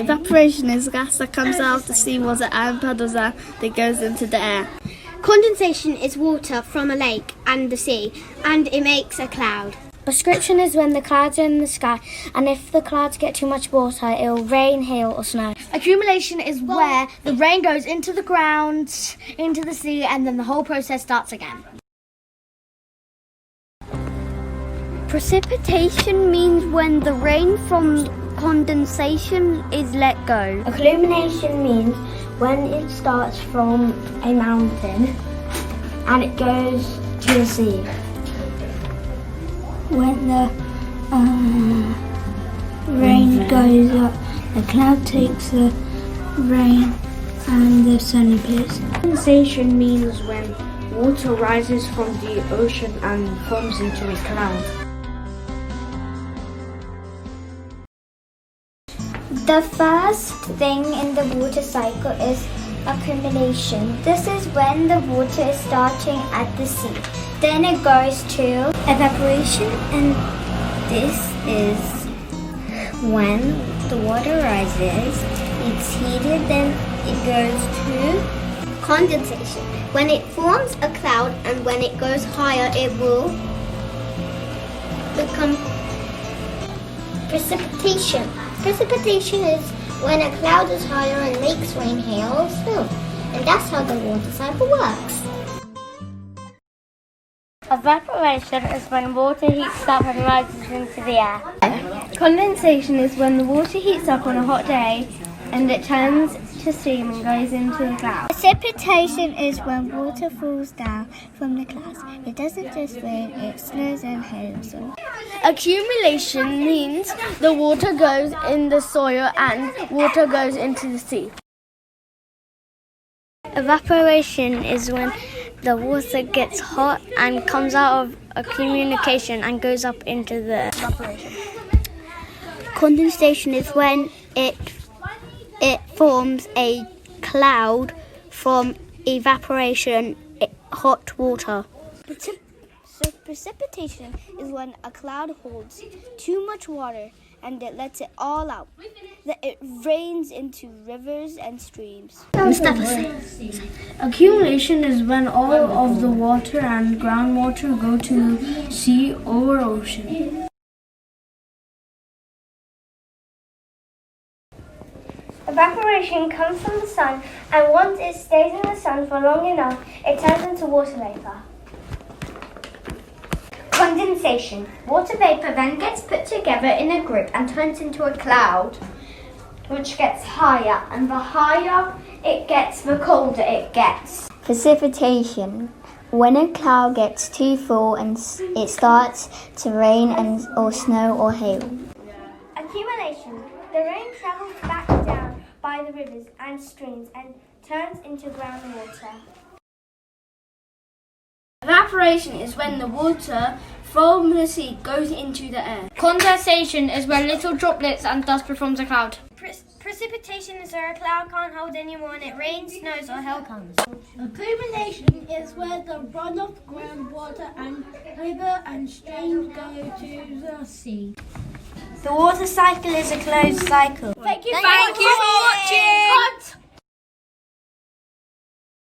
Evaporation is gas that comes out of the seawater and puddles out that goes into the air. Condensation is water from a lake and the sea, and it makes a cloud. Precipitation is when the clouds are in the sky, and if the clouds get too much water, it will rain, hail or snow. Accumulation is where the rain goes into the ground, into the sea, and then the whole process starts again. Precipitation means when the rain from condensation is let go. Accumulation means when it starts from a mountain and it goes to the sea. When the rain goes up, the cloud takes the rain and the sun appears. Condensation means when water rises from the ocean and forms into a cloud. The first thing in the water cycle is accumulation. This is when the water is starting at the sea. Then it goes to evaporation, and this is when the water rises, it's heated, then it goes to Condensation, when it forms a cloud, and when it goes higher, it will become precipitation. Precipitation is when a cloud is higher and makes rain, hail, or snow. And that's how the water cycle works. evaporation is when water heats up and rises into the air. Condensation is when the water heats up on a hot day and it turns to steam and goes into the cloud. Precipitation is when water falls down from the clouds. It doesn't just rain, it snows and hails. Accumulation means the water goes in the soil and water goes into the sea. Evaporation is when the water gets hot and comes out of accumulation and goes up into the evaporation. Condensation is when it forms a cloud from evaporation, hot water. So precipitation is when a cloud holds too much water and it lets it all out. It rains into rivers and streams. Accumulation is when all of the water and groundwater go to sea or ocean. Evaporation comes from the sun, and once it stays in the sun for long enough, it turns into water vapor. Condensation. Water vapor then gets put together in a group and turns into a cloud, which gets higher, and the higher it gets, the colder it gets. Precipitation. When a cloud gets too full and it starts to rain or snow or hail. Accumulation. The rain travels back down by the rivers and streams and turns into groundwater. Evaporation is when the water from the sea goes into the air. Condensation is where little droplets and dust forms a cloud. Precipitation is where a cloud can't hold anymore and it rains, snows or hail comes. Accumulation is where the runoff groundwater and river and streams go to the sea. The water cycle is a closed cycle. Thank you for watching.